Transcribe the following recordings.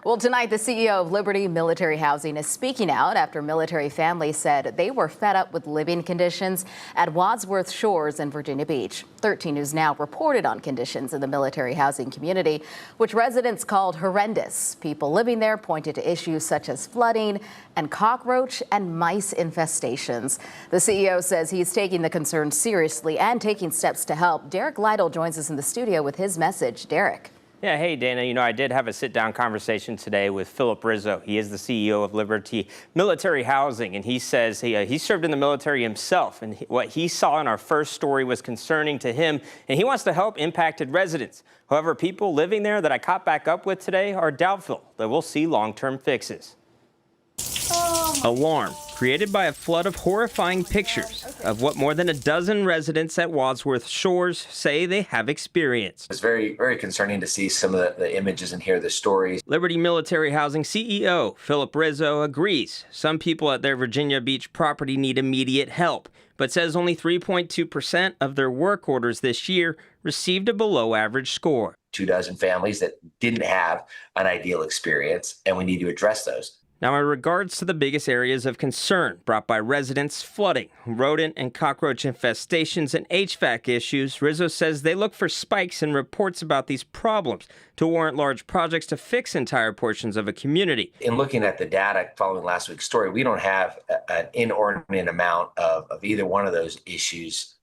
Well, tonight, the CEO of Liberty Military Housing is speaking out after military families said they were fed up with living conditions at Wadsworth Shores in Virginia Beach. 13 News Now reported on conditions in the military housing community, which residents called horrendous. People living there pointed to issues such as flooding and cockroach and mice infestations. The CEO says he's taking the concerns seriously and taking steps to help. Derek Lytle joins us in the studio with his message. Derek. Yeah, hey, Dana. I did have a sit-down conversation today with Philip Rizzo. He is the CEO of Liberty Military Housing, and he says he served in the military himself, and what he saw in our first story was concerning to him, and he wants to help impacted residents. However, people living there that I caught back up with today are doubtful that we'll see long-term fixes. Alarm created by a flood of horrifying pictures of what more than a dozen residents at Wadsworth Shores say they have experienced. It's very, very concerning to see some of the images and hear the stories. Liberty Military Housing CEO Philip Rizzo agrees some people at their Virginia Beach property need immediate help, but says only 3.2% of their work orders this year received a below-average score. 24 families that didn't have an ideal experience, and we need to address those. Now, in regards to the biggest areas of concern brought by residents, flooding, rodent and cockroach infestations, and HVAC issues, Rizzo says they look for spikes in reports about these problems to warrant large projects to fix entire portions of a community. In looking at the data following last week's story, we don't have an inordinate amount of either one of those issues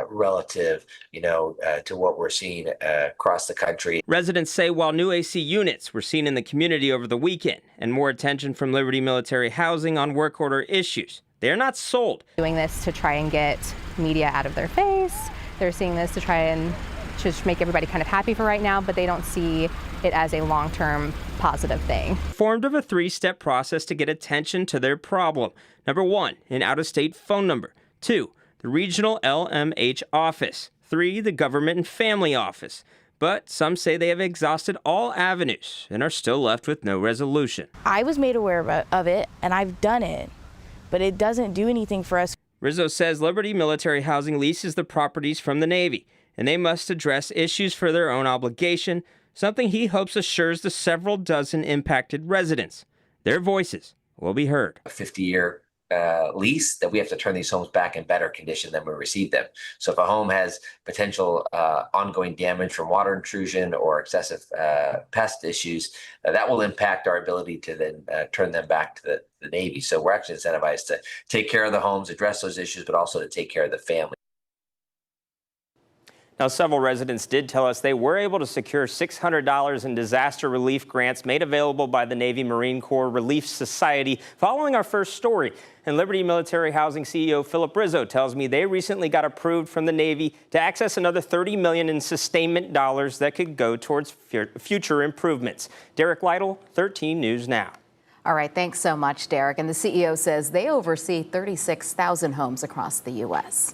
relative, to what we're seeing across the country. Residents say while new AC units were seen in the community over the weekend and more attention from Liberty Military Housing on work order issues, they're not sold. Doing this to try and get media out of their face. They're seeing this to try and just make everybody kind of happy for right now, but they don't see it as a long-term positive thing. Formed of a three-step process to get attention to their problem. Number 1, an out-of-state phone number. 2, the regional LMH office. 3, the government and family office. But some say they have exhausted all avenues and are still left with no resolution. I was made aware of it, and I've done it, but it doesn't do anything for us. Rizzo says Liberty Military Housing leases the properties from the Navy, and they must address issues for their own obligation, something he hopes assures the several dozen impacted residents. Their voices will be heard. A 50-year lease that we have to turn these homes back in better condition than we received them. So if a home has potential ongoing damage from water intrusion or excessive pest issues, that will impact our ability to then turn them back to the Navy. So we're actually incentivized to take care of the homes, address those issues, but also to take care of the family. Now, several residents did tell us they were able to secure $600 in disaster relief grants made available by the Navy Marine Corps Relief Society following our first story. And Liberty Military Housing CEO Philip Rizzo tells me they recently got approved from the Navy to access another $30 million in sustainment dollars that could go towards future improvements. Derek Lytle, 13 News Now. All right, thanks so much, Derek. And the CEO says they oversee 36,000 homes across the U.S.